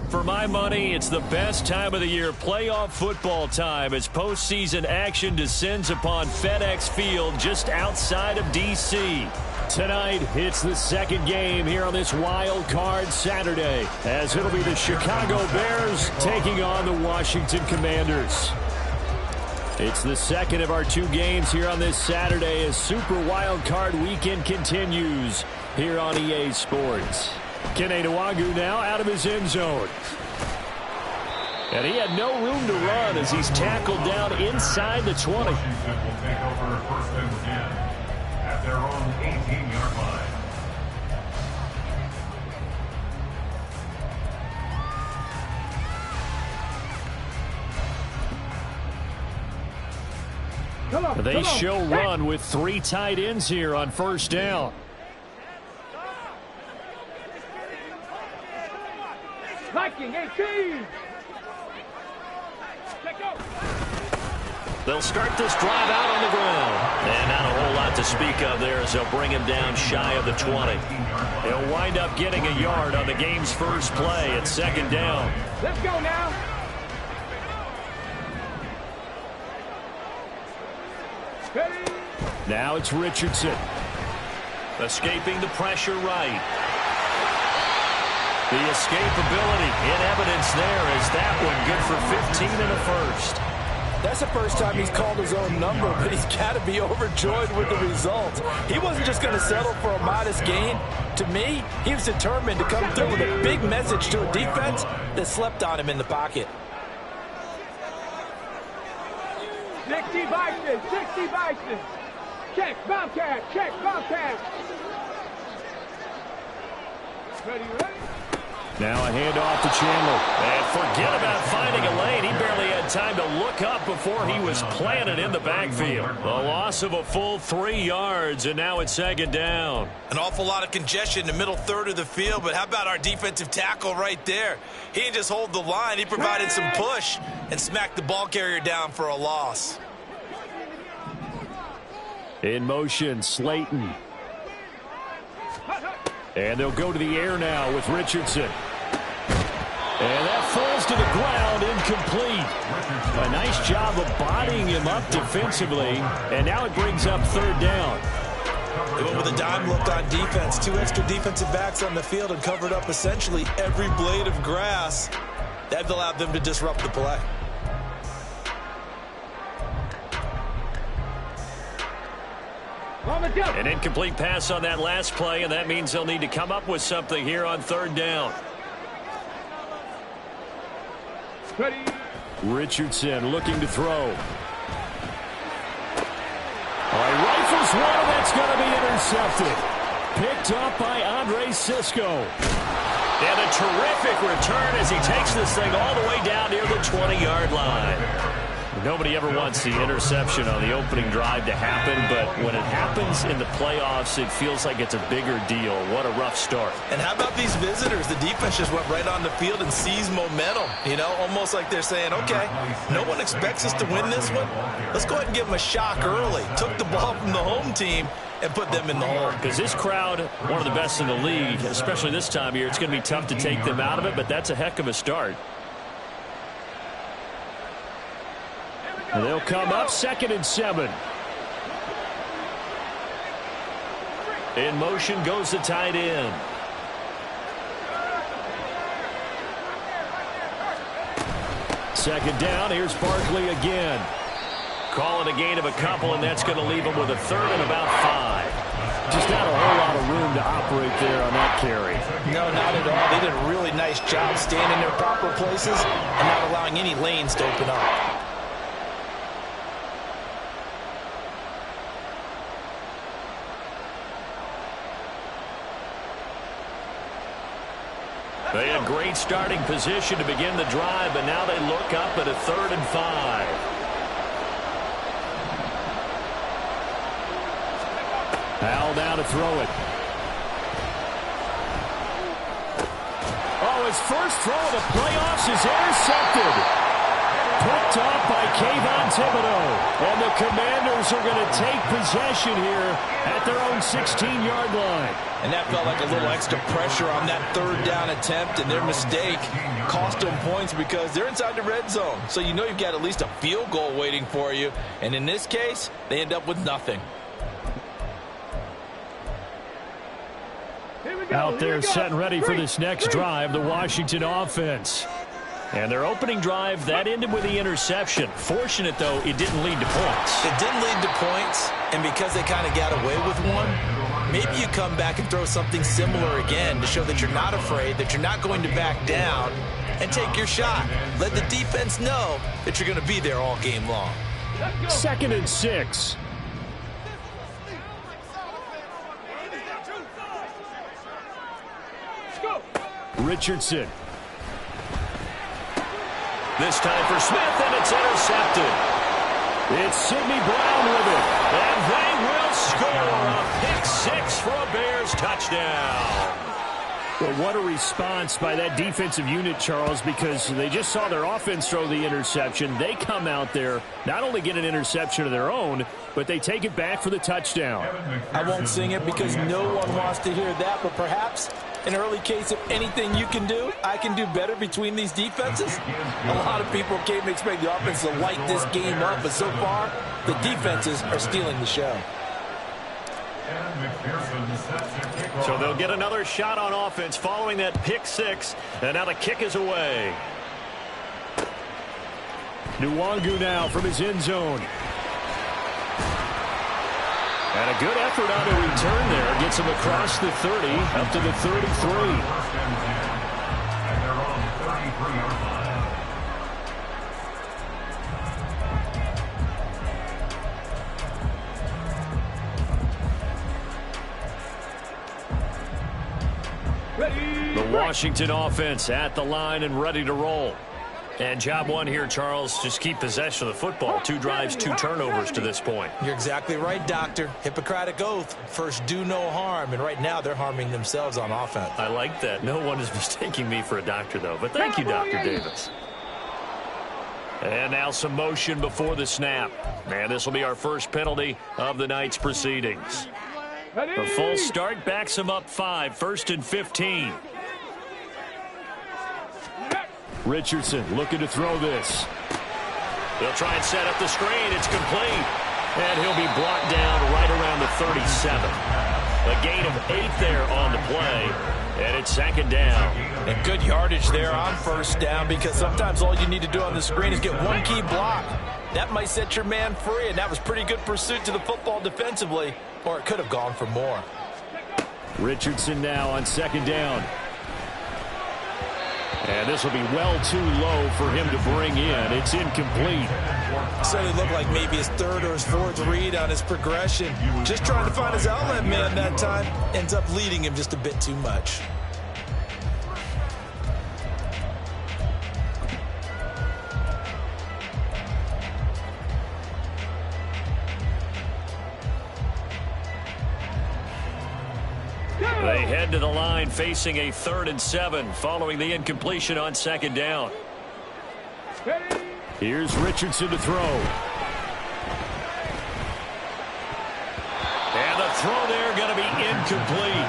For my money, it's the best time of the year, playoff football time, as postseason action descends upon FedEx Field just outside of D.C. Tonight, it's the second game here on this wild card Saturday, as it'll be the Chicago Bears taking on the Washington Commanders. It's the second of our two games here on this Saturday as Super Wild Card Weekend continues here on EA Sports. Kene Nwagu now out of his end zone. And he had no room to run as he's tackled down inside the 20. Washington will take over first and 10 at their own 18-yard line. They show run with three tight ends here on first down. Viking 18. They'll start this drive out on the ground. And not a whole lot to speak of there as they'll bring him down shy of the 20. He'll wind up getting a yard on the game's first play at second down. Let's go now. Now it's Richardson. Escaping the pressure right. The escapability in evidence there as that one good for 15 and a first. That's the first time he's called his own number, but he's got to be overjoyed with the result. He wasn't just going to settle for a modest gain. To me, he was determined to come through with a big message to a defense that slept on him in the pocket. 60 Vikings, 60 Vikings. Check, Bobcat, check, Bobcat. Ready, ready? Now a handoff to Chandler. And forget about finding a lane. He barely had time to look up before he was planted in the backfield. The loss of a full 3 yards, and now it's second down. An awful lot of congestion in the middle third of the field, but how about our defensive tackle right there? He didn't just hold the line. He provided some push and smacked the ball carrier down for a loss. In motion, Slayton. And they'll go to the air now with Richardson. And that falls to the ground, incomplete. A nice job of bodying him up defensively. And now it brings up third down. They went with a dime look on defense. 2 extra defensive backs on the field and covered up essentially every blade of grass. That allowed them to disrupt the play. An incomplete pass on that last play, and that means they'll need to come up with something here on third down. Ready. Richardson looking to throw. All right, rifles this one, and that's going to be intercepted. Picked up by Andre Sisco. And a terrific return as he takes this thing all the way down near the 20-yard line. Nobody ever wants the interception on the opening drive to happen, but when it happens in the playoffs, it feels like it's a bigger deal. What a rough start. And how about these visitors? The defense just went right on the field and seized momentum. You know, almost like they're saying, okay, no one expects us to win this one. Let's go ahead and give them a shock early. Took the ball from the home team and put them in the hole. Because this crowd, one of the best in the league, especially this time of year, it's going to be tough to take them out of it, but that's a heck of a start. And they'll come up 2nd and 7. In motion goes the tight end. Second down, here's Barkley again. Calling a gain of a couple, and that's going to leave him with a 3rd and about 5. Just not a whole lot of room to operate there on that carry. No, not at all. They did a really nice job staying in their proper places and not allowing any lanes to open up. They had great starting position to begin the drive, but now they look up at a 3rd and 5. Hal now to throw it. Oh, his first throw of the playoffs is intercepted. Picked up by Kayvon Thibodeau. And the Commanders are going to take possession here at their own 16-yard line. And that felt like a little extra pressure on that 3rd down attempt, and their mistake cost them points because they're inside the red zone. So you know you've got at least a field goal waiting for you. And in this case, they end up with nothing. Out there setting ready for this next drive, the Washington offense. And their opening drive, that ended with the interception. Fortunate, though, it didn't lead to points. It didn't lead to points, and because they kind of got away with one, maybe you come back and throw something similar again to show that you're not afraid, that you're not going to back down, and take your shot. Let the defense know that you're going to be there all game long. 2nd and 6. Richardson. This time for Smith, and it's intercepted. It's Sidney Brown with it, and they will score a pick 6 for a Bears touchdown. Well, what a response by that defensive unit, Charles, because they just saw their offense throw the interception. They come out there, not only get an interception of their own, but they take it back for the touchdown. I won't sing it because no one wants to hear that, but perhaps an early case of anything you can do, I can do better between these defenses. A lot of people came to expect the offense to light this game up, but so far, the defenses are stealing the show. So they'll get another shot on offense following that pick 6, and now the kick is away. Nwangu now from his end zone. And a good effort on the return there. Gets him across the 30, up to the 33. The Washington offense at the line and ready to roll. And job one here, Charles, just keep possession of the football. 2 drives, 2 turnovers to this point. You're exactly right, Doctor. Hippocratic oath. First, do no harm. And right now, they're harming themselves on offense. I like that. No one is mistaking me for a doctor, though. But thank you, Dr. Davis. And now some motion before the snap. And this will be our first penalty of the night's proceedings. The full start backs him up 5, 1st and 15. Richardson looking to throw this. They'll try and set up the screen. It's complete. And he'll be blocked down right around the 37. A gain of 8 there on the play. And it's 2nd down. And good yardage there on 1st down, because sometimes all you need to do on the screen is get one key block. That might set your man free, and that was pretty good pursuit to the football defensively, or it could have gone for more. Richardson now on 2nd down. And this will be well too low for him to bring in. It's incomplete. So it looked like maybe his third or his fourth read on his progression. Just trying to find his outlet man that time. Ends up leading him just a bit too much. They head to the line facing a 3rd and 7 following the incompletion on 2nd down. Here's Richardson to throw. And the throw there going to be incomplete.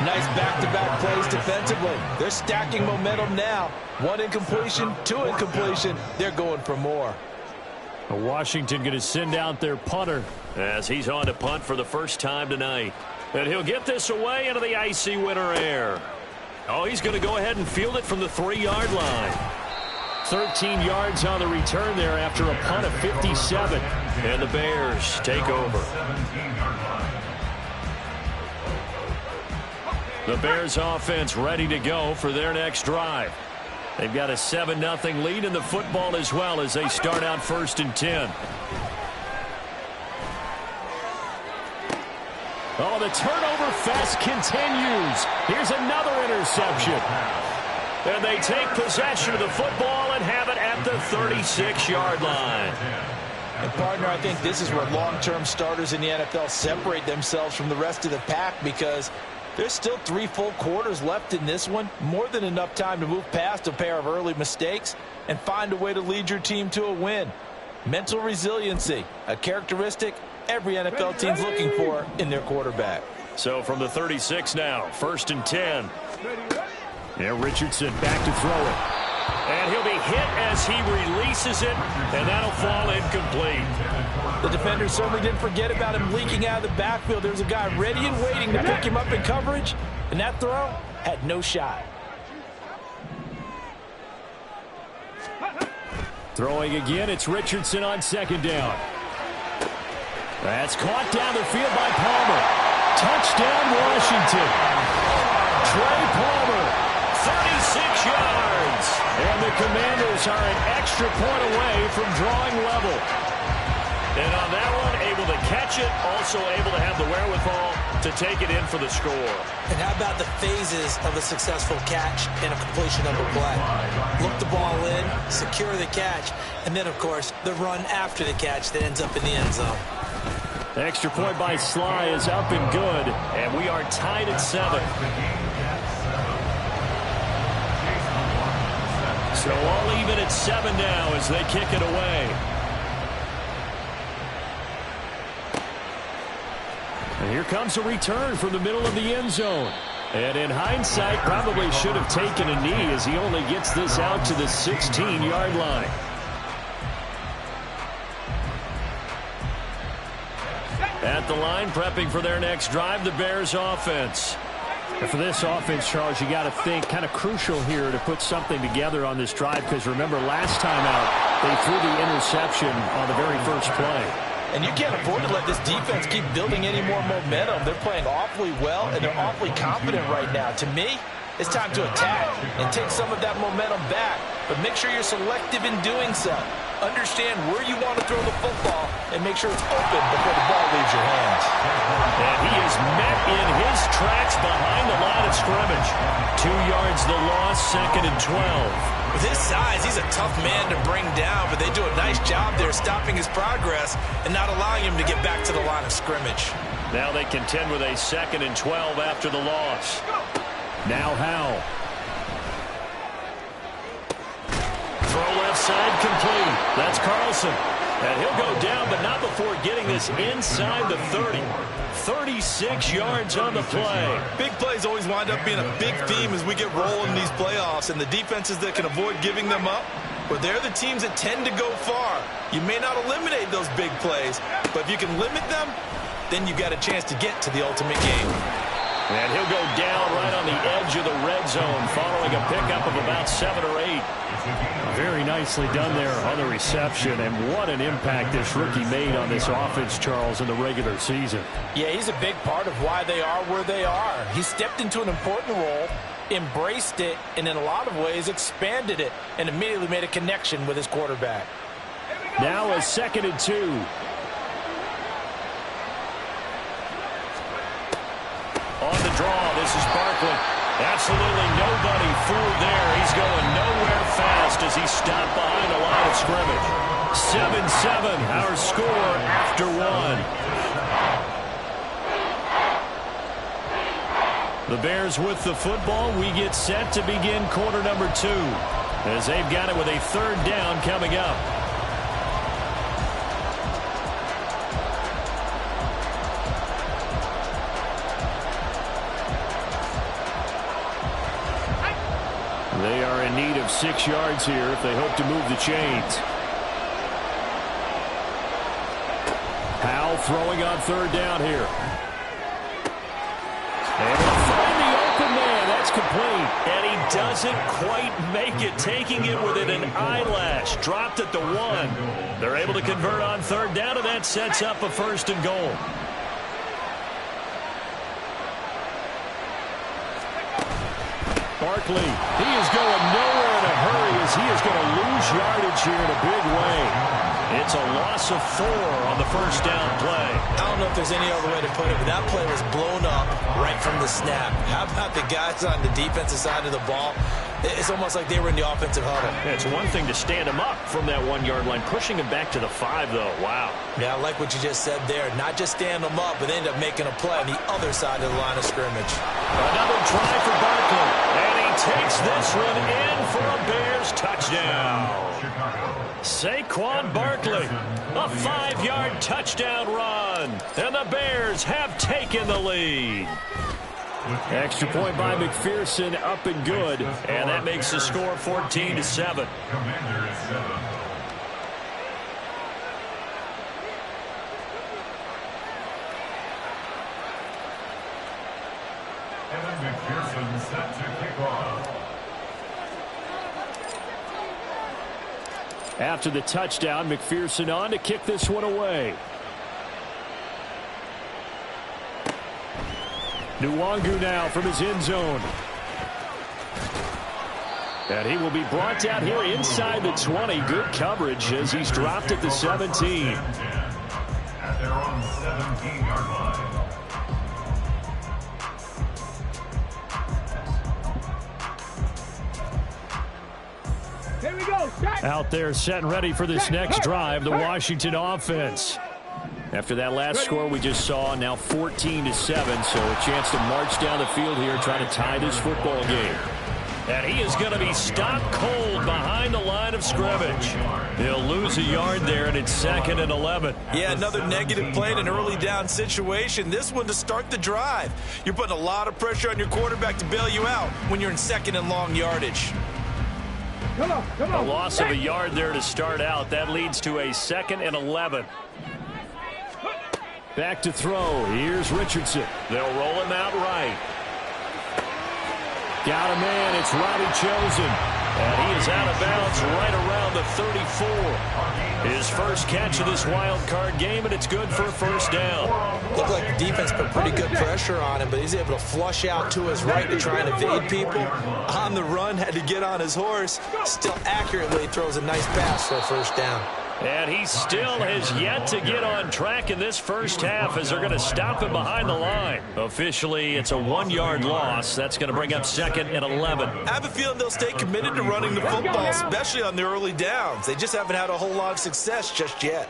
Nice back-to-back plays defensively. They're stacking momentum now. 1 incompletion, 2 incompletion. They're going for more. Washington going to send out their punter as he's on to punt for the first time tonight. And he'll get this away into the icy winter air. Oh, he's going to go ahead and field it from the 3-yard line. 13 yards on the return there after a punt of 57. And the Bears take over. The Bears offense ready to go for their next drive. They've got a 7-0 lead in the football as well as they start out 1st and 10. Oh, the turnover fest continues. Here's another interception. And they take possession of the football and have it at the 36-yard line. And, partner, I think this is where long-term starters in the NFL separate themselves from the rest of the pack because there's still 3 full quarters left in this one. More than enough time to move past a pair of early mistakes and find a way to lead your team to a win. Mental resiliency, a characteristic every NFL team's looking for in their quarterback. So from the 36 now, 1st and 10. And Richardson back to throw it. And he'll be hit as he releases it, and that'll fall incomplete. The defender certainly didn't forget about him leaking out of the backfield. There's a guy ready and waiting to pick him up in coverage, and that throw had no shot. Throwing again, it's Richardson on 2nd down. That's caught down the field by Palmer. Touchdown, Washington. Trey Palmer, 36 yards. And the Commanders are an extra point away from drawing level. And on that one, able to catch it, also able to have the wherewithal to take it in for the score. And how about the phases of a successful catch and a completion of a play? Look the ball in, secure the catch, and then, of course, the run after the catch that ends up in the end zone. The extra point by Sly is up and good, and we are tied at 7. So all even at 7 now as they kick it away. And here comes a return from the middle of the end zone. And in hindsight, probably should have taken a knee as he only gets this out to the 16-yard line. At the line, prepping for their next drive, the Bears offense. And for this offense, Charles, you got to think kind of crucial here to put something together on this drive because remember last time out, they threw the interception on the very first play. And you can't afford to let this defense keep building any more momentum. They're playing awfully well, and they're awfully confident right now. To me, it's time to attack and take some of that momentum back, but make sure you're selective in doing so. Understand where you want to throw the football and make sure it's open before the ball leaves your hands. And he is met in his tracks behind the line of scrimmage. 2 yards the loss, 2nd and 12. With his size, he's a tough man to bring down, but they do a nice job there stopping his progress and not allowing him to get back to the line of scrimmage. Now they contend with a 2nd and 12 after the loss. Now Howell. Throw left side complete. That's Carlson. And he'll go down, but not before getting this inside the 30. 36 yards on the play. Big plays always wind up being a big theme as we get rolling in these playoffs, and the defenses that can avoid giving them up, but they're the teams that tend to go far. You may not eliminate those big plays, but if you can limit them, then you've got a chance to get to the ultimate game. And he'll go down right on the edge of the red zone following a pickup of about 7 or 8. Very nicely done there on the reception, and what an impact this rookie made on this offense, Charles, in the regular season. Yeah, he's a big part of why they are where they are. He stepped into an important role, embraced it, and in a lot of ways expanded it, and immediately made a connection with his quarterback. Now a 2nd and 2. On the draw, this is Barkley. Absolutely nobody fooled there. He's going nowhere fast as he's stopped behind the line of scrimmage. 7-7, our score after 1. The Bears with the football. We get set to begin quarter number 2 as they've got it with a 3rd down coming up. They are in need of 6 yards here if they hope to move the chains. Powell throwing on 3rd down here. Able to find the open man. That's complete. And he doesn't quite make it, taking it within an eyelash. Dropped at the 1. They're able to convert on 3rd down, and that sets up a 1st and goal. Barkley, he is going nowhere in a hurry as he is going to lose yardage here in a big way. It's a loss of 4 on the 1st down play. I don't know if there's any other way to put it, but that play was blown up right from the snap. How about the guys on the defensive side of the ball? It's almost like they were in the offensive huddle. It's one thing to stand him up from that 1-yard line. Pushing him back to the 5, though. Wow. Yeah, I like what you just said there. Not just stand them up, but end up making a play on the other side of the line of scrimmage. Another try for Barkley. And he takes this one in for a Bears touchdown. Saquon Barkley, a 5-yard touchdown run. And the Bears have taken the lead. Extra point by McPherson, up and good. And that makes the score 14-7. Evan McPherson set to kick off. After the touchdown, McPherson on to kick this one away. Nwangu now from his end zone. And he will be brought down here inside the 20. Good coverage as he's dropped at the 17. At their own 17-yard line. Here we go. Shot. Out there set and ready for this next drive, the Washington offense. After that last score we just saw, now 14-7, so a chance to march down the field here trying to tie this football game. And he is going to be stopped cold behind the line of scrimmage. He'll lose a yard there, and it's 2nd and 11. Yeah, another negative play in an early down situation. This one to start the drive. You're putting a lot of pressure on your quarterback to bail you out when you're in 2nd and long yardage. Come on, come A on. loss of a yard there to start out. That leads to a 2nd and 11. Back to throw. Here's Richardson. They'll roll him out right. Got a man. It's Robbie Chosen. And he is out of bounds right around the 34. His first catch of this wild card game, and it's good for a 1st down. Looked like the defense put pretty good pressure on him, but he's able to flush out to his right to try and evade people. On the run, had to get on his horse. Still accurately throws a nice pass for a 1st down. And he still has yet to get on track in this first half as they're going to stop him behind the line. Officially, it's a 1-yard loss. That's going to bring up 2nd and 11. I have a feeling they'll stay committed to running the football, especially on the early downs. They just haven't had a whole lot of success just yet.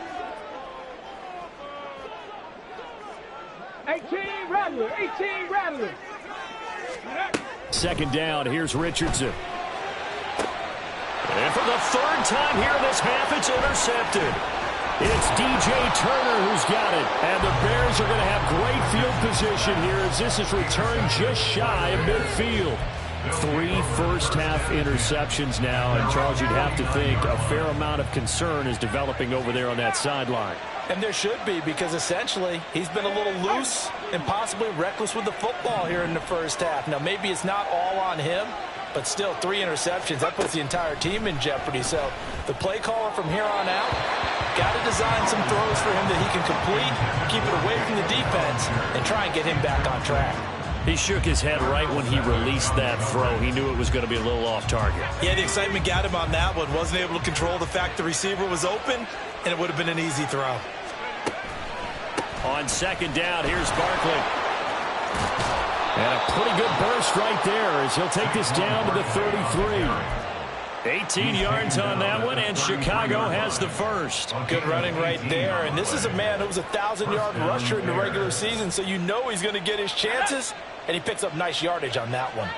18 Rattler, 18 Rattler. 2nd down. Here's Richardson. And for the 3rd time here in this half, it's intercepted. It's DJ Turner who's got it. And the Bears are going to have great field position here as this is returned just shy of midfield. 3 first-half interceptions now. And, Charles, you'd have to think a fair amount of concern is developing over there on that sideline. And there should be, because essentially he's been a little loose and possibly reckless with the football here in the first half. Now, maybe it's not all on him, but still 3 interceptions. That puts the entire team in jeopardy. So the play caller from here on out got to design some throws for him that he can complete, keep it away from the defense, and try and get him back on track. He shook his head right when he released that throw. He knew it was going to be a little off target. Yeah, the excitement got him on that one. Wasn't able to control the fact the receiver was open, and it would have been an easy throw. On second down, here's Barkley. And a pretty good burst right there as he'll take this down to the 33. 18 yards on that one, and Chicago has the first. Good running right there. And this is a man who was a 1,000-yard rusher in the regular season, so you know he's going to get his chances, and he picks up nice yardage on that one.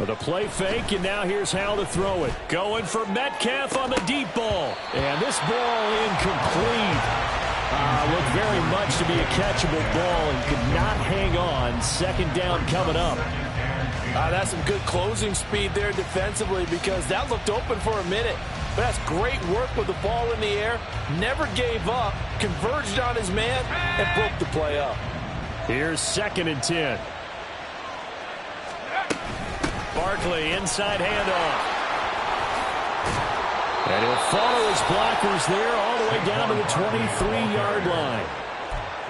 With a play fake, and now here's how to throw it. Going for Metcalf on the deep ball. And this ball incomplete. Looked very much to be a catchable ball and could not hang on. Second down coming up. That's some good closing speed there defensively because that looked open for a minute. But that's great work with the ball in the air. Never gave up, converged on his man, and broke the play up. Here's 2nd and 10. Barkley, inside handoff. And he'll follow his blockers there all the way down to the 23-yard line.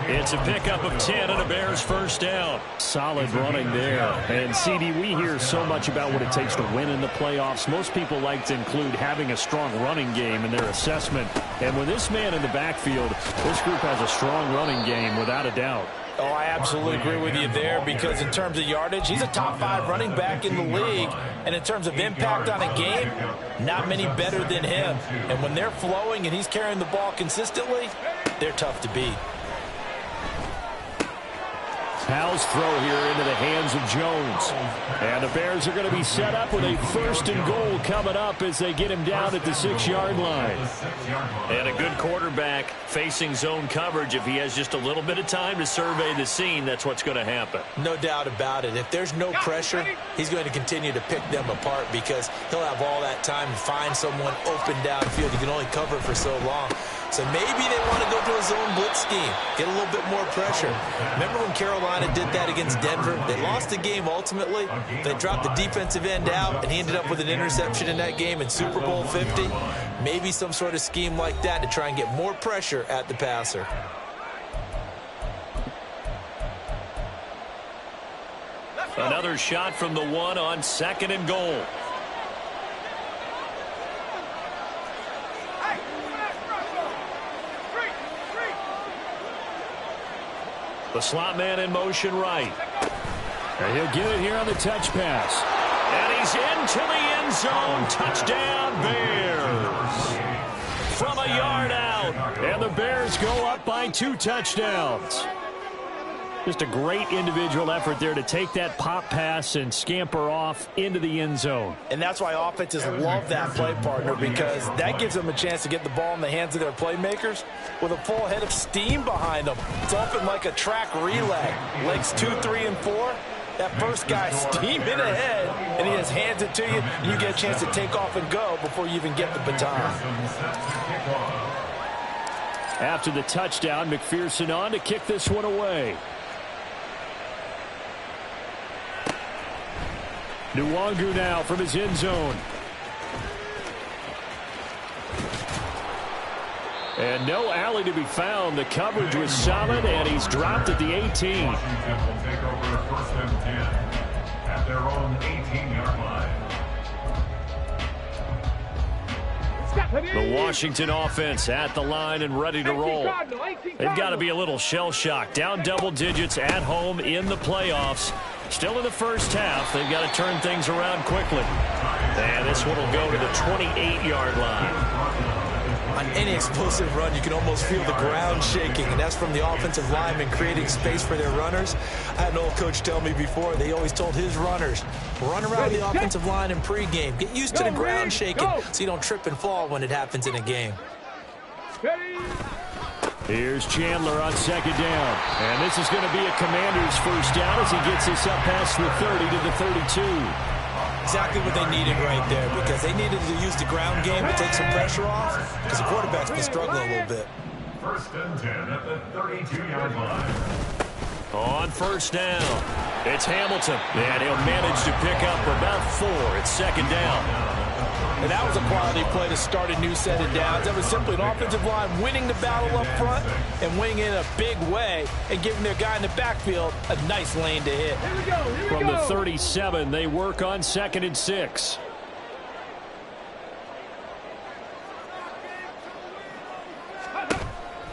It's a pickup of 10 and a Bears first down. Solid running there. And, CD, we hear so much about what it takes to win in the playoffs. Most people like to include having a strong running game in their assessment. And with this man in the backfield, this group has a strong running game without a doubt. Oh, I absolutely agree with you there because in terms of yardage, he's a top 5 running back in the league. And in terms of impact on a game, not many better than him. And when they're flowing and he's carrying the ball consistently, they're tough to beat. Powell's throw here into the hands of Jones. And the Bears are going to be set up with a 1st and goal coming up as they get him down at the 6-yard line. And a good quarterback facing zone coverage. If he has just a little bit of time to survey the scene, that's what's going to happen. No doubt about it. If there's no pressure, he's going to continue to pick them apart because he'll have all that time to find someone open downfield. He can only cover for so long. So maybe they want to go to a zone blitz scheme, get a little bit more pressure. Remember when Carolina did that against Denver? They lost the game ultimately. They dropped the defensive end out, and he ended up with an interception in that game in Super Bowl 50. Maybe some sort of scheme like that to try and get more pressure at the passer. Another shot from the 1 on 2nd and goal. The slot man in motion right. And he'll get it here on the touch pass. And he's into the end zone. Touchdown, Bears. From a yard out. And the Bears go up by 2 touchdowns. Just a great individual effort there to take that pop pass and scamper off into the end zone. And that's why offenses love that play partner because that gives them a chance to get the ball in the hands of their playmakers with a full head of steam behind them. It's often like a track relay. Legs 2, 3, and 4. That first guy steaming ahead, and he just hands it to you, and you get a chance to take off and go before you even get the baton. After the touchdown, McPherson on to kick this one away. Nwangu now from his end zone. And no alley to be found. The coverage was solid, and he's dropped at the 18. Washington will take over 1st and 10 at their own 18-yard line. The Washington offense at the line and ready to roll. They've got to be a little shell-shocked. Down double digits at home in the playoffs. Still in the first half. They've got to turn things around quickly. And this one will go to the 28-yard line. On any explosive run, you can almost feel the ground shaking, and that's from the offensive linemen creating space for their runners. I had an old coach tell me before, they always told his runners, run around the offensive line in pregame. Get used to the ground shaking so you don't trip and fall when it happens in a game. Here's Chandler on 2nd down. And this is going to be a Commander's first down as he gets this up past the 30 to the 32. Exactly what they needed right there because they needed to use the ground game to take some pressure off because the quarterback's been struggling a little bit. 1st and 10 at the 32-yard line. On first down, it's Hamilton. And he'll manage to pick up about 4 at 2nd down. And that was a quality play to start a new set of downs. That was simply an offensive line winning the battle up front and winning in a big way and giving their guy in the backfield a nice lane to hit. From the 37, they work on 2nd and 6.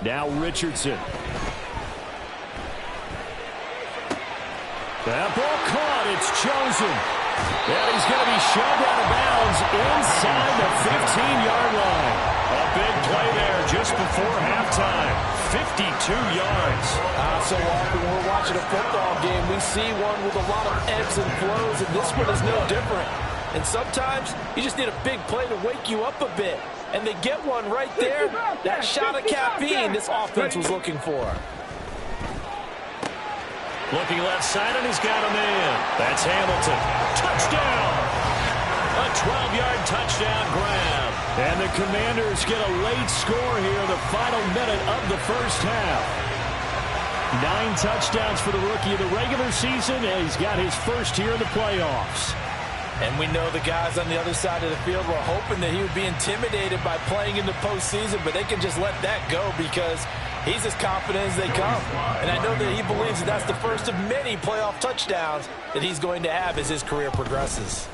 Now Richardson. That ball caught. It's chosen. And he's going to be shoved out of bounds inside the 15-yard line. A big play there just before halftime. 52 yards. So often when we're watching a football game, we see one with a lot of ebbs and flows, and this one is no different. And sometimes you just need a big play to wake you up a bit. And they get one right there. That shot of caffeine this offense was looking for. Looking left side, and he's got him in. That's Hamilton. Touchdown! A 12-yard touchdown grab. And the Commanders get a late score here in the final minute of the first half. 9 touchdowns for the rookie of the regular season, and he's got his first here in the playoffs. And we know the guys on the other side of the field were hoping that he would be intimidated by playing in the postseason, but they can just let that go because he's as confident as they come. And I know that he believes that that's the first of many playoff touchdowns that he's going to have as his career progresses.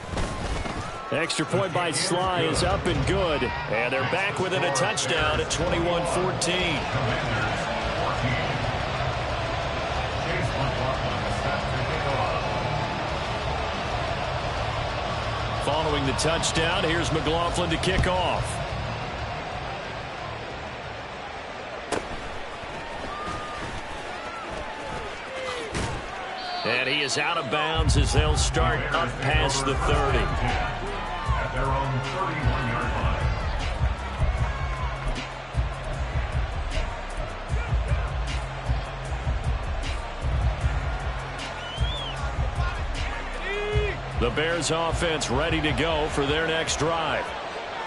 Extra point by Sly is up and good. And they're back within a touchdown at 21-14. Following the touchdown, here's McLaughlin to kick off. And he is out of bounds as they'll start up past the 30. At their own 31-yard line. The Bears offense ready to go for their next drive.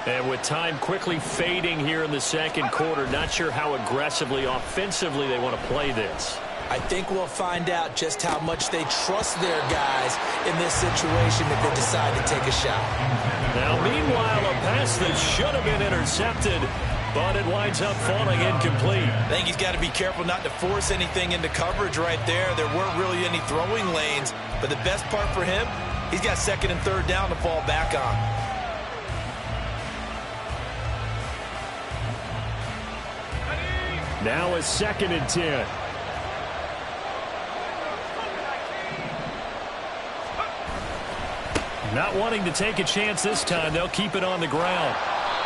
And with time quickly fading here in the second quarter, not sure how aggressively, offensively they want to play this. I think we'll find out just how much they trust their guys in this situation if they decide to take a shot. Now, meanwhile, a pass that should have been intercepted, but it winds up falling incomplete. I think he's got to be careful not to force anything into coverage right there. There weren't really any throwing lanes, but the best part for him, he's got 2nd and 3rd down to fall back on. Now a 2nd and 10. Not wanting to take a chance this time. They'll keep it on the ground.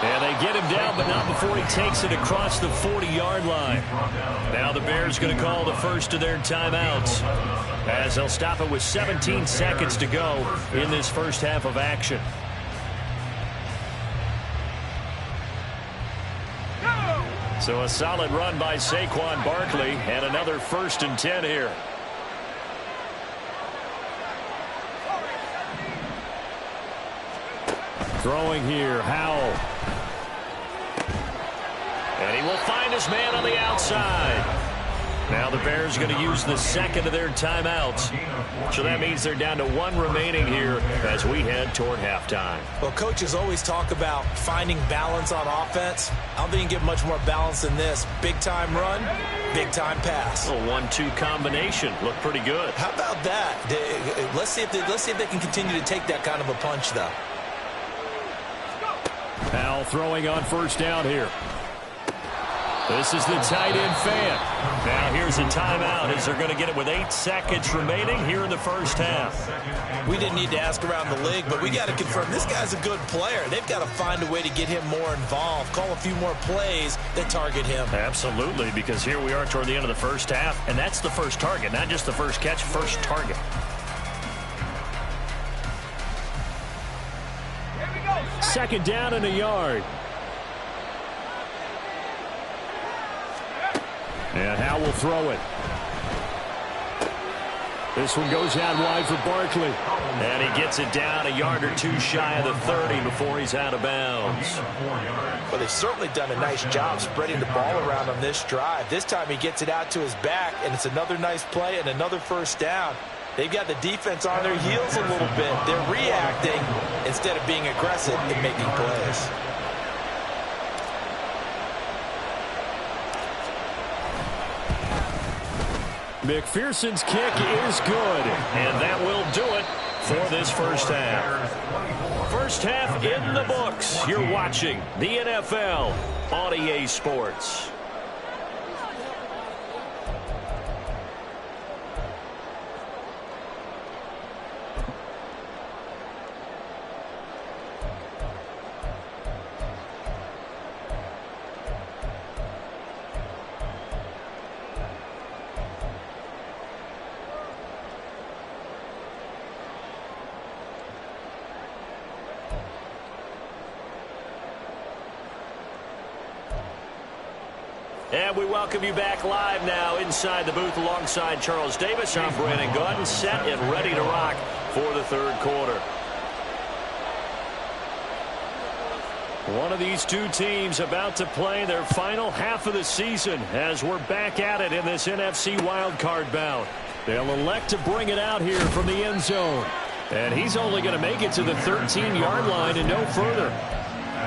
And they get him down, but not before he takes it across the 40-yard line. Now the Bears going to call the first of their timeouts, as they'll stop it with 17 seconds to go in this first half of action. So a solid run by Saquon Barkley, and another 1st and 10 here. Throwing here, Howell. And he will find his man on the outside. Now the Bears are going to use the 2nd of their timeouts. So that means they're down to 1 remaining here as we head toward halftime. Well, coaches always talk about finding balance on offense. I don't think you can get much more balance than this. Big-time run, big-time pass. A 1-2 combination. Looked pretty good. How about that? Let's see if they can continue to take that kind of a punch, though. Howell throwing on 1st down here. This is the tight end fan. Now here's a timeout as they're going to get it with 8 seconds remaining here in the first half. We didn't need to ask around the league, but we got to confirm this guy's a good player. They've got to find a way to get him more involved, call a few more plays that target him. Absolutely, because here we are toward the end of the first half, and that's the first target, not just the first catch, first target. Second down and a yard. And Howell will throw it. This one goes out wide for Barkley. And he gets it down a yard or 2 shy of the 30 before he's out of bounds. Well, they've certainly done a nice job spreading the ball around on this drive. This time he gets it out to his back, and it's another nice play and another 1st down. They've got the defense on their heels a little bit. They're reacting instead of being aggressive in making plays. McPherson's kick is good, and that will do it for this first half. First half in the books. You're watching the NFL on EA Sports. And we welcome you back live now inside the booth alongside Charles Davis. I'm Brandon Gaudin, set and ready to rock for the third quarter. One of these two teams about to play their final half of the season as we're back at it in this NFC wildcard bout. They'll elect to bring it out here from the end zone. And he's only going to make it to the 13-yard line and no further.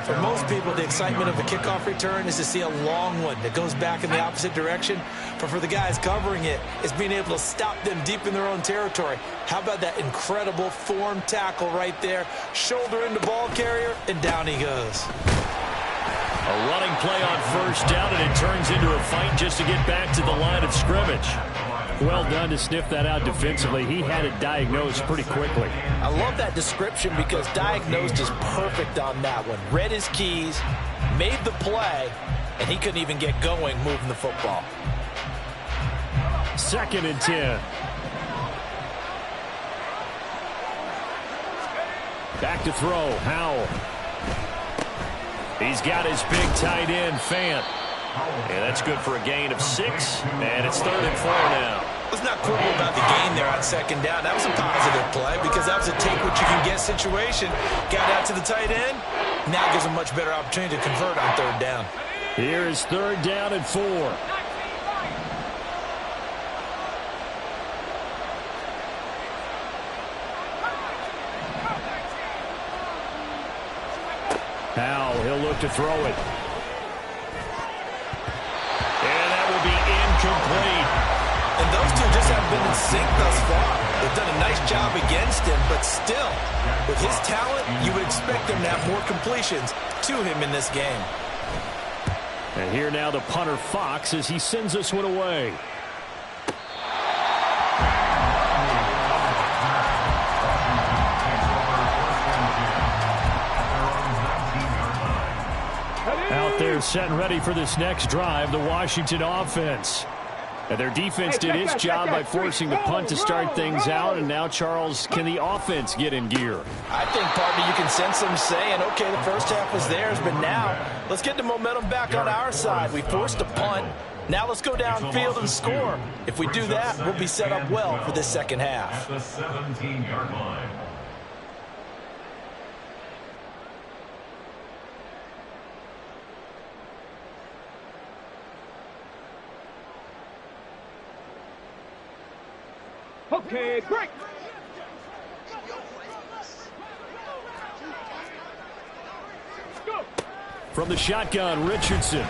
For most people, the excitement of the kickoff return is to see a long one that goes back in the opposite direction. But for the guys covering it, it's being able to stop them deep in their own territory. How about that incredible form tackle right there? Shoulder into ball carrier, and down he goes. A running play on first down, and it turns into a fight just to get back to the line of scrimmage. Well done to sniff that out defensively. He had it diagnosed pretty quickly. I love that description because diagnosed is perfect on that one. Read his keys, made the play, and he couldn't even get going moving the football. 2nd and 10. Back to throw, Howell. He's got his big tight end, Fant. And that's good for a gain of 6, and it's 3rd and 4 now. Let's not quibble about the gain there on 2nd down. That was a positive play because that was a take-what-you-can-get situation. Got out to the tight end. Now gives a much better opportunity to convert on 3rd down. Here is 3rd down and 4. Howell, he'll look to throw it. And that will be incomplete. And those two just haven't been in sync thus far. They've done a nice job against him, but still, with his talent, you would expect them to have more completions to him in this game. And here now the punter, Fox, as he sends this one away. Out there set and ready for this next drive, the Washington offense. And their defense did its job by forcing the punt to start things out. And now, Charles, can the offense get in gear? I think, partner, you can sense them saying, okay, the first half was theirs, but now let's get the momentum back on our side. We forced a punt. Now let's go downfield and score. If we do that, we'll be set up well for this second half. At the 17-yard line. Okay, break. Go. From the shotgun, Richardson.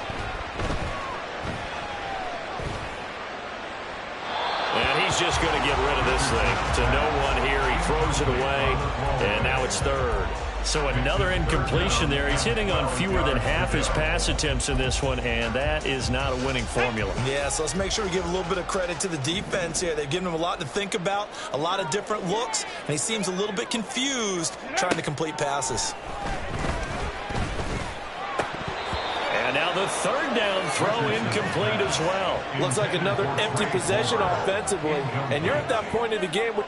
And he's just going to get rid of this thing. To no one here. He throws it away, and now it's 3rd. So another incompletion there. He's hitting on fewer than half his pass attempts in this one, and that is not a winning formula. Yeah, so let's make sure we give a little bit of credit to the defense here. They've given him a lot to think about, a lot of different looks, and he seems a little bit confused trying to complete passes. And now the 3rd down throw incomplete as well. Looks like another empty possession offensively, and you're at that point in the game where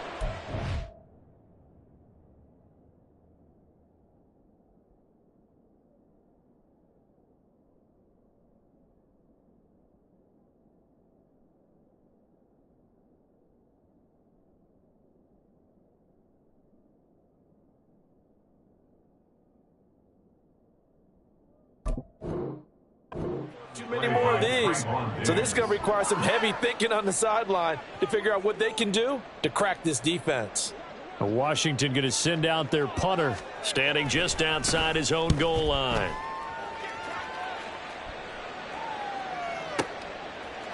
Too many more of these. So this is going to require some heavy thinking on the sideline to figure out what they can do to crack this defense. Washington going to send out their punter, standing just outside his own goal line.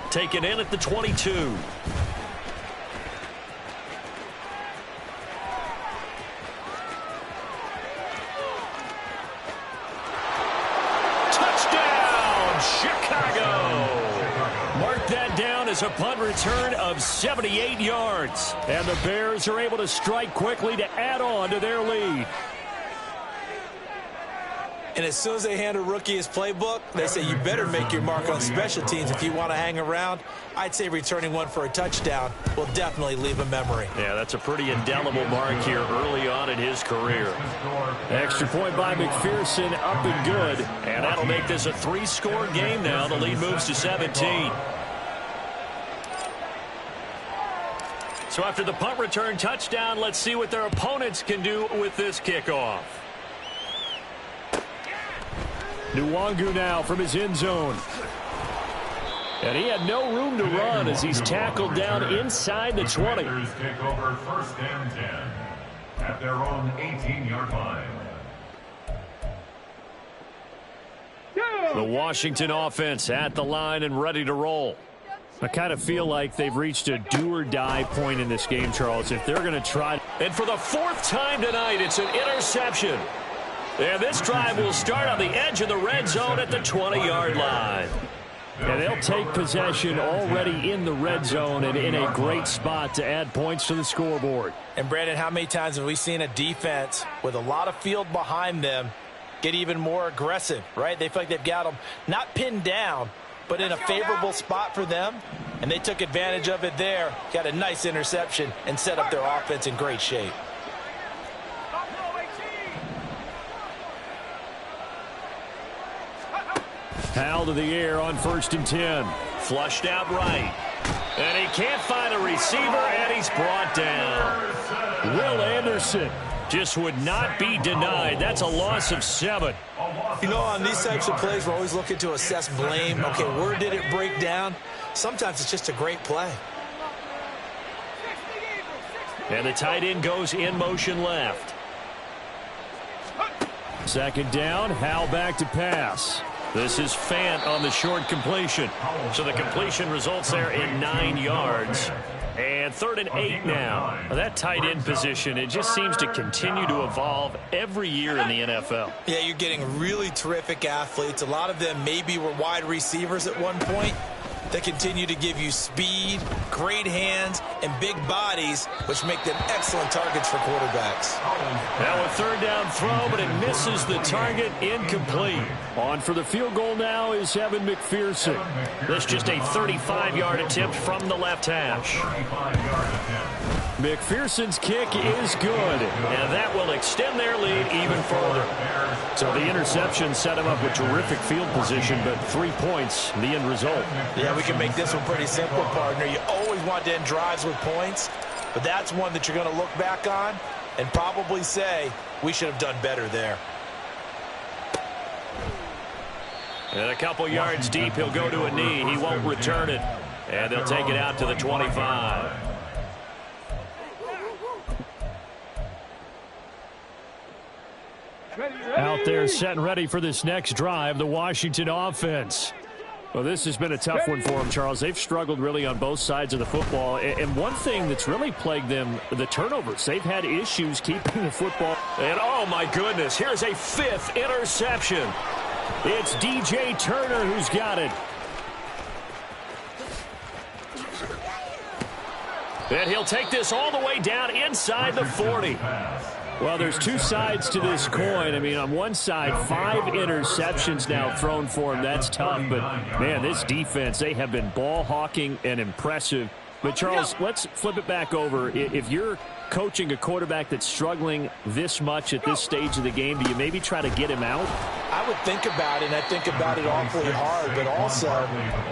Taken in at the 22. Touchdown, Chicago! Mark that down as a punt return of 78 yards. And the Bears are able to strike quickly to add on to their lead. And as soon as they hand a rookie his playbook, they say you better make your mark on special teams if you want to hang around. I'd say returning one for a touchdown will definitely leave a memory. Yeah, that's a pretty indelible mark here early on in his career. Extra point by McPherson, up and good. And that'll make this a 3-score game now. The lead moves to 17. So after the punt return touchdown, let's see what their opponents can do with this kickoff. Nwangu now from his end zone. And he had no room to run as he's tackled down inside the 20. Take over 1st and 10 at their own 18-yard line. The Washington offense at the line and ready to roll. I kind of feel like they've reached a do-or-die point in this game, Charles. If they're going to try. And for the 4th time tonight, it's an interception. And this drive will start on the edge of the red zone at the 20-yard line. And they'll take possession already in the red zone and in a great spot to add points to the scoreboard. And, Brandon, how many times have we seen a defense with a lot of field behind them get even more aggressive, right? They feel like they've got them not pinned down, but in a favorable spot for them. And they took advantage of it there, got a nice interception, and set up their offense in great shape. Howell to the air on 1st and 10. Flushed out right. And he can't find a receiver, and he's brought down. Will Anderson just would not be denied. That's a loss of 7. You know, on these types of plays, we're always looking to assess blame. Okay, where did it break down? Sometimes it's just a great play. And the tight end goes in motion left. 2nd down, Howell back to pass. This is Fant on the short completion. So the completion results there in 9 yards. And 3rd and 8 now. That tight end position, it just seems to continue to evolve every year in the NFL. Yeah, you're getting really terrific athletes. A lot of them maybe were wide receivers at one point. They continue to give you speed, great hands, and big bodies, which make them excellent targets for quarterbacks. Now a 3rd down throw, but it misses the target, incomplete. On for the field goal now is Evan McPherson. That's just a 35-yard attempt from the left hash. McPherson's kick is good. And that will extend their lead even further. So the interception set him up with terrific field position, but 3 points, the end result. Yeah, we can make this one pretty simple, partner. You always want to end drives with points, but that's one that you're going to look back on and probably say, we should have done better there. And a couple yards deep, he'll go to a knee. He won't return it. And they'll take it out to the 25. Out there set and ready for this next drive, the Washington offense. Well, this has been a tough one for them, Charles. They've struggled really on both sides of the football. And one thing that's really plagued them, the turnovers. They've had issues keeping the football. And, oh, my goodness, here's a 5th interception. It's DJ Turner who's got it. And he'll take this all the way down inside the 40. Well, there's 2 sides to this coin. I mean, on one side, 5 interceptions now thrown for him. That's tough. But, man, this defense, they have been ball hawking and impressive. But, Charles, let's flip it back over. If you're coaching a quarterback that's struggling this much at this stage of the game, do you maybe try to get him out? I would think about it, and I think about it awfully hard, but also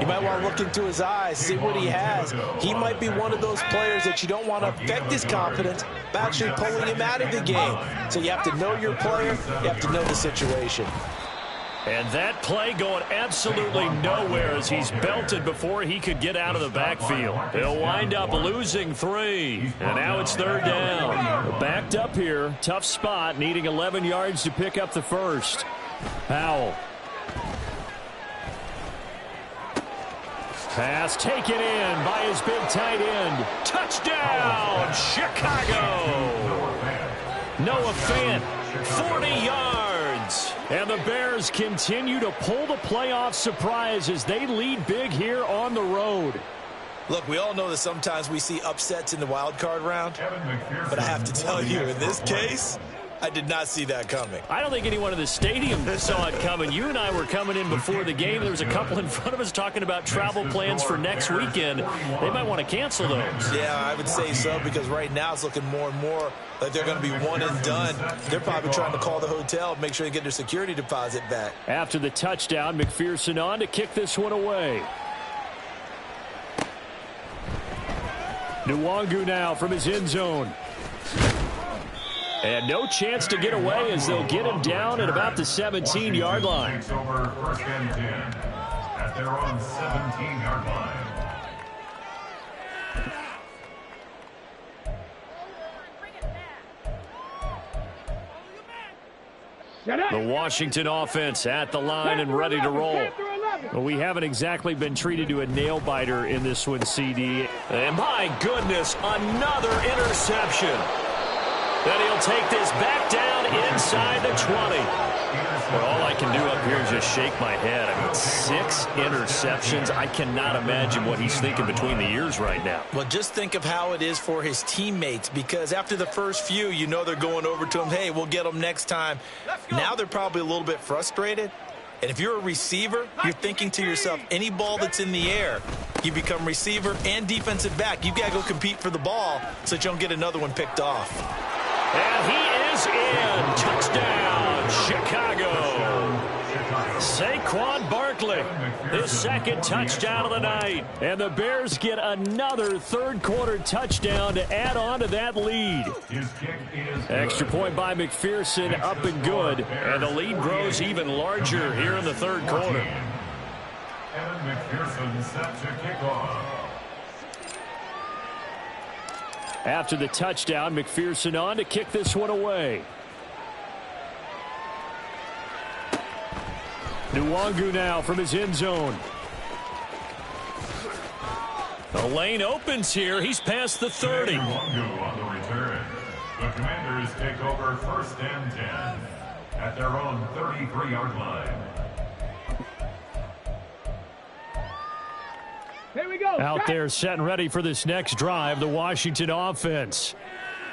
you might want to look into his eyes, see what he has. He might be one of those players that you don't want to affect his confidence by actually pulling him out of the game. So you have to know your player, you have to know the situation. And that play going absolutely nowhere as he's belted before he could get out of the backfield. He'll wind up losing 3. And now it's 3rd down. Backed up here. Tough spot, needing 11 yards to pick up the first. Powell. Pass taken in by his big tight end. Touchdown, Chicago. Noah Fant, 40 yards. And the Bears continue to pull the playoff surprise as they lead big here on the road. Look, we all know that sometimes we see upsets in the wild card round. But I have to tell you, in this case, I did not see that coming. I don't think anyone in the stadium saw it coming. You and I were coming in before the game. There was a couple in front of us talking about travel plans for next weekend. They might want to cancel those. Yeah, I would say so, because right now it's looking more and more like they're going to be one and done. They're probably trying to call the hotel, make sure they get their security deposit back. After the touchdown, McPherson on to kick this one away. Nwangu now from his end zone. And no chance to get away as they'll get him down at about the 17-yard line. Takes over 1st and 10 at their own 17-yard line. The Washington offense at the line and ready to roll. Well, we haven't exactly been treated to a nail-biter in this one, CD. And my goodness, another interception. Then he'll take this back down inside the 20. Well, all I can do up here is just shake my head. I mean, 6 interceptions. I cannot imagine what he's thinking between the ears right now. Well, just think of how it is for his teammates, because after the first few, you know they're going over to him, hey, we'll get them next time. Now they're probably a little bit frustrated. And if you're a receiver, you're thinking to yourself, any ball that's in the air, you become receiver and defensive back. You've got to go compete for the ball so that you don't get another one picked off. And he is in. Touchdown, Chicago. Saquon Barkley, his 2nd touchdown of the night. And the Bears get another 3rd-quarter touchdown to add on to that lead. Extra point by McPherson, up and good. And the lead grows even larger here in the 3rd quarter. Evan McPherson set to kick off. After the touchdown, McPherson on to kick this one away. Nwangu now from his end zone. The lane opens here. He's past the 30. Nwangu on the return. The Commanders take over 1st and 10 at their own 33-yard line. Here we go. Out there set and ready for this next drive, the Washington offense.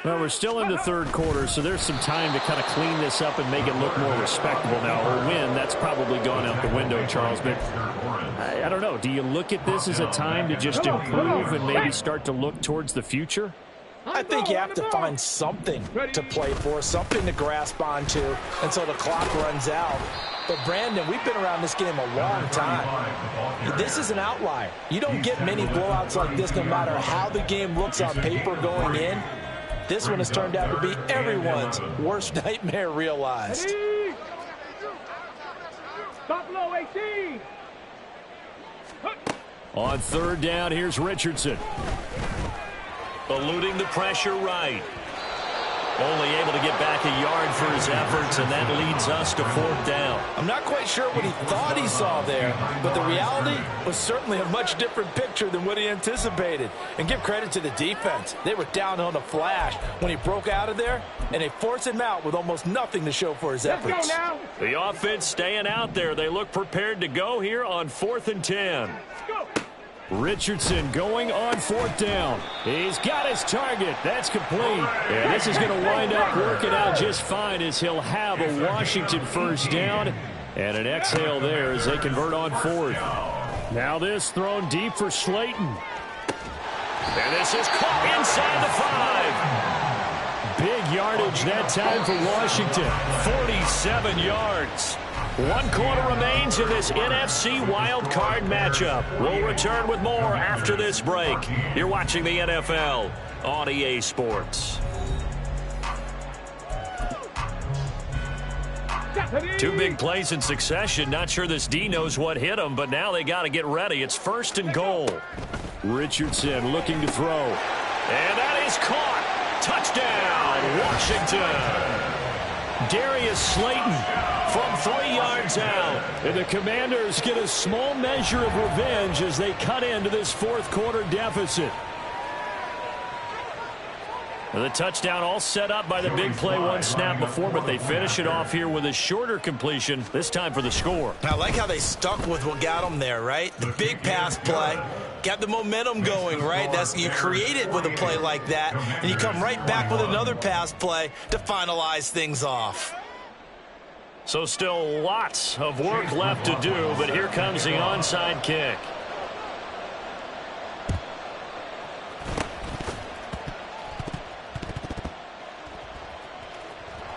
Well, we're still in the 3rd quarter, so there's some time to kind of clean this up and make it look more respectable now. Or win, that's probably gone out the window, Charles. But I don't know. Do you look at this as a time to just improve and maybe start to look towards the future? I think you have to find something to play for, something to grasp onto until the clock runs out. But, Brandon, we've been around this game a long time. This is an outlier. You don't get many blowouts like this no matter how the game looks on paper going in. This one has turned out to be everyone's worst nightmare realized. Stop low, 18. On 3rd down, here's Richardson. Eluding the pressure right. Only able to get back a yard for his efforts, and that leads us to 4th down. I'm not quite sure what he thought he saw there, but the reality was certainly a much different picture than what he anticipated. And give credit to the defense. They were down on the flash when he broke out of there, and they forced him out with almost nothing to show for his efforts. Let's go now. The offense staying out there. They look prepared to go here on 4th and 10. Go. Richardson going on 4th down. He's got his target. That's complete. And this is going to wind up working out just fine as he'll have a Washington 1st down. And an exhale there as they convert on 4th. Now this thrown deep for Slayton. And this is caught inside the 5. Big yardage that time for Washington. 47 yards. 1 quarter remains in this NFC wild card matchup. We'll return with more after this break. You're watching the NFL on EA Sports. Two big plays in succession. Not sure this D knows what hit him, but now they got to get ready. It's 1st and goal. Richardson looking to throw. And that is caught. Touchdown, Washington. Darius Slayton from 3 yards out. And the Commanders get a small measure of revenge as they cut into this 4th quarter deficit. The touchdown all set up by the big play one snap before, but they finish it off here with a shorter completion, this time for the score. I like how they stuck with what got them there, right? The big pass play, got the momentum going, right? You create it with a play like that, and you come right back with another pass play to finalize things off. So still lots of work left to do, but here comes the onside kick.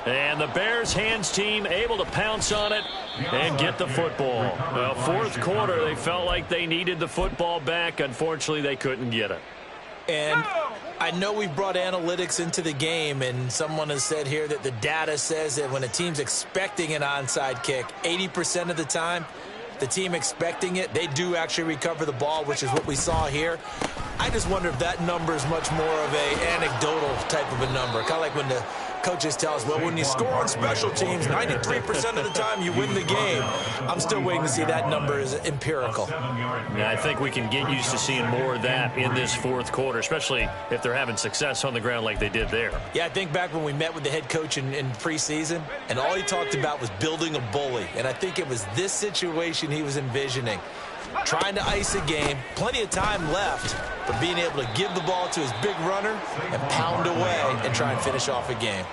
And the Bears hands team able to pounce on it and get the football. Well, 4th quarter, they felt like they needed the football back. Unfortunately, they couldn't get it. And I know we've brought analytics into the game, and someone has said here that the data says that when a team's expecting an onside kick, 80% of the time, the team expecting it, they do actually recover the ball, which is what we saw here. I just wonder if that number is much more of an anecdotal type of a number. Kind of like when the coaches tell us, well, when you score on special teams, 93% of the time you win the game. I'm still waiting to see that number is empirical. Yeah, I think we can get used to seeing more of that in this 4th quarter, especially if they're having success on the ground like they did there. Yeah, I think back when we met with the head coach in preseason, and all he talked about was building a bully. And I think it was this situation he was envisioning. Trying to ice a game, plenty of time left, but being able to give the ball to his big runner and pound away and try and finish off a game.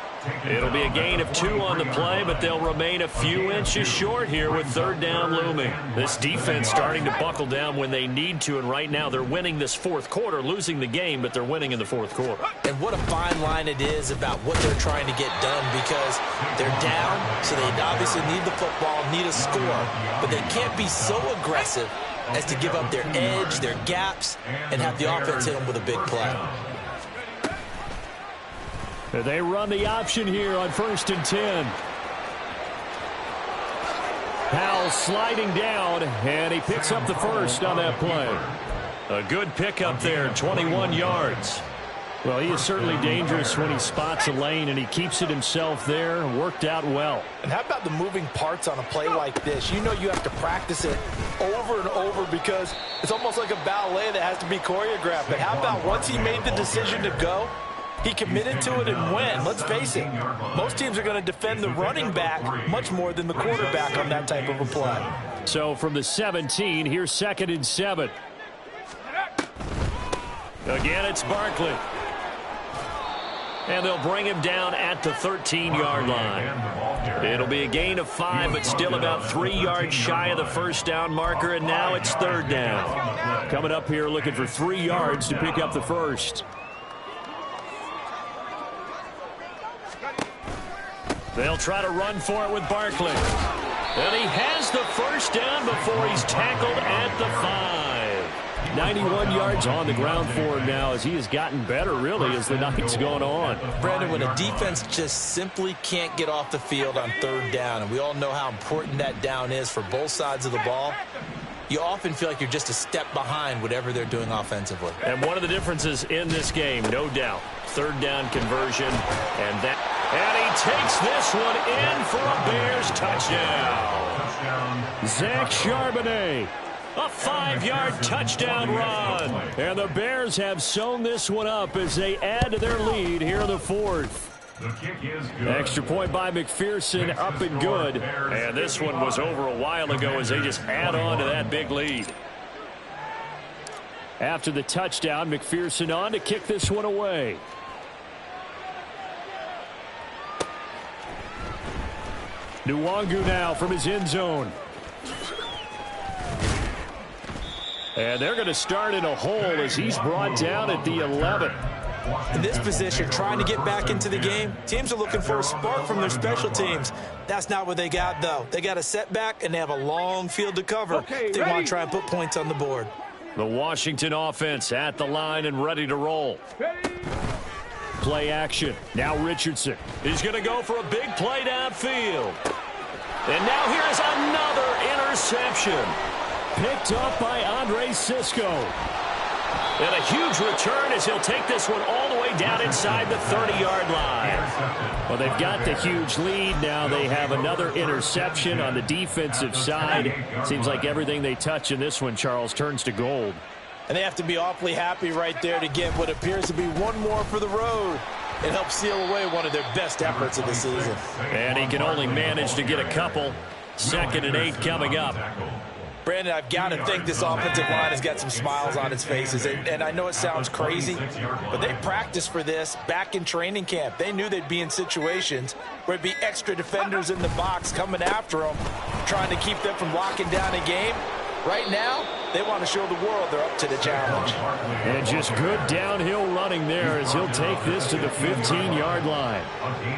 It'll be a gain of 2 on the play, but they'll remain a few inches short here with 3rd down looming. This defense starting to buckle down when they need to, and right now they're winning this 4th quarter, losing the game, but they're winning in the 4th quarter. And what a fine line it is about what they're trying to get done, because they're down, so they obviously need the football, need a score, but they can't be so aggressive as to give up their edge, their gaps, and have the offense hit them with a big play. They run the option here on 1st and 10. Powell sliding down, and he picks up the first on that play. A good pickup there, 21 yards. Well, he is certainly dangerous when he spots a lane, and he keeps it himself there. Worked out well. And how about the moving parts on a play like this? You know you have to practice it over and over because it's almost like a ballet that has to be choreographed. But how about once he made the decision to go, he committed to it and went. Let's face it, most teams are going to defend the running back much more than the quarterback on that type of a play. So from the 17, here's 2nd and 7. Again, it's Barkley. And they'll bring him down at the 13-yard line. It'll be a gain of 5, but still about 3 yards shy of the 1st down marker, and now it's 3rd down. Coming up here looking for 3 yards to pick up the first. They'll try to run for it with Barkley. And he has the 1st down before he's tackled at the 5. 91 yards on the ground for him now as he has gotten better, really, as the night's gone on. Brandon, when a defense just simply can't get off the field on 3rd down, and we all know how important that down is for both sides of the ball, you often feel like you're just a step behind whatever they're doing offensively. And one of the differences in this game, no doubt, 3rd down conversion, and he takes this one in for a Bears touchdown. Zach Charbonnet. A 5-yard touchdown run. And the Bears have sewn this one up as they add to their lead here in the 4th. The kick is good. Extra point by McPherson, up and good. And this one was over a while ago as they just add on to that big lead. After the touchdown, McPherson on to kick this one away. Nwangu now from his end zone. And they're going to start in a hole as he's brought down at the 11. In this position, trying to get back into the game, teams are looking for a spark from their special teams. That's not what they got, though. They got a setback, and they have a long field to cover if they want to try and put points on the board. The Washington offense at the line and ready to roll. Play action. Now Richardson. He's going to go for a big play downfield. And now here's another interception. Picked up by Andre Sisco. And a huge return as he'll take this one all the way down inside the 30-yard line. Well, they've got the huge lead. Now they have another interception on the defensive side. Seems like everything they touch in this one, Charles, turns to gold. And they have to be awfully happy right there to get what appears to be one more for the road. It helps seal away one of their best efforts of the season. And he can only manage to get a couple. 2nd and 8 coming up. Brandon, I've got to think this offensive line has got some smiles on its faces. And I know it sounds crazy, but they practiced for this back in training camp. They knew they'd be in situations where it'd be extra defenders in the box coming after them, trying to keep them from locking down a game. Right now, they want to show the world they're up to the challenge. And just good downhill running there as he'll take this to the 15-yard line.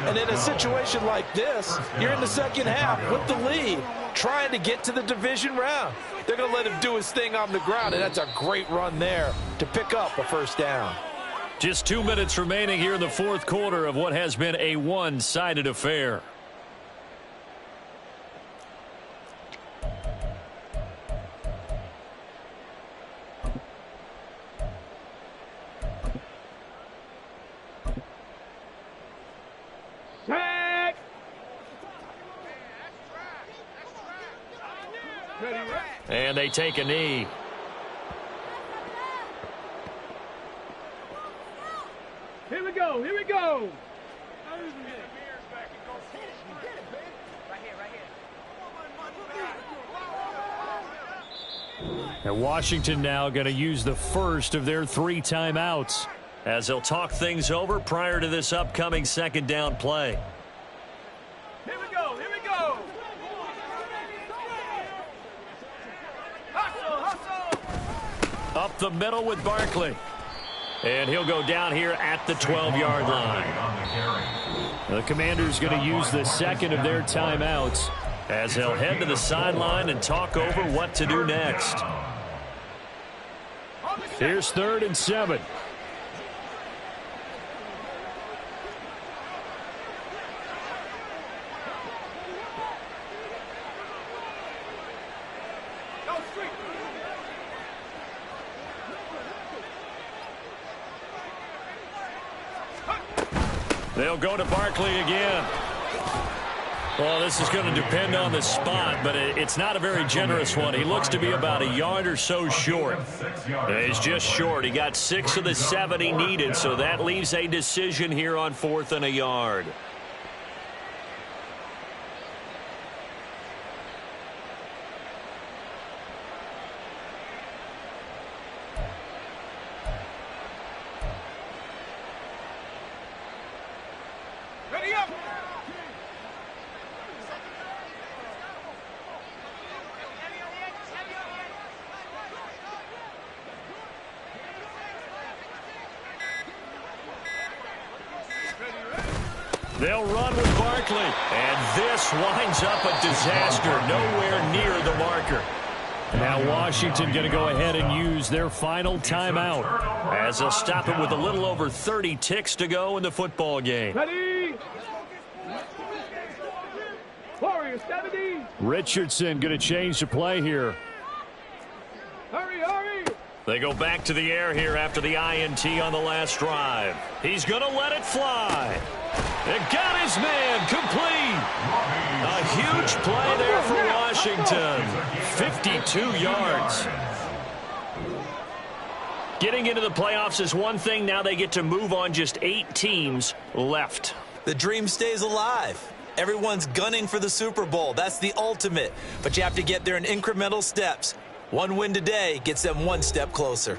And in a situation like this, you're in the second half with the lead, trying to get to the division round. They're going to let him do his thing on the ground, and that's a great run there to pick up a first down. Just 2 minutes remaining here in the 4th quarter of what has been a one-sided affair. And they take a knee. Here we go. Here we go. And Washington now going to use the first of their 3 timeouts as they'll talk things over prior to this upcoming 2nd down play. Here we go. Here we go. Up the middle with Barkley. And he'll go down here at the 12-yard line. The Commanders going to use the 2nd of their timeouts as they'll head to the sideline and talk over what to do next. Here's 3rd and 7. They'll go to Barkley again. Well, this is going to depend on the spot, but it's not a very generous one. He looks to be about a yard or so short. He's just short. He got 6 of the 7 he needed, so that leaves a decision here on 4th and a yard. They'll run with Barkley. And this winds up a disaster. Nowhere near the marker. Now Washington going to go ahead and use their final timeout as they'll stop it with a little over 30 ticks to go in the football game. Ready? Warriors 70. Richardson going to change the play here. Hurry, hurry. They go back to the air here after the INT on the last drive. He's going to let it fly. It got his man complete. A huge play there for Washington. 52 yards. Getting into the playoffs is one thing. Now they get to move on. Just 8 teams left. The dream stays alive. Everyone's gunning for the Super Bowl. That's the ultimate. But you have to get there in incremental steps. One win today gets them one step closer.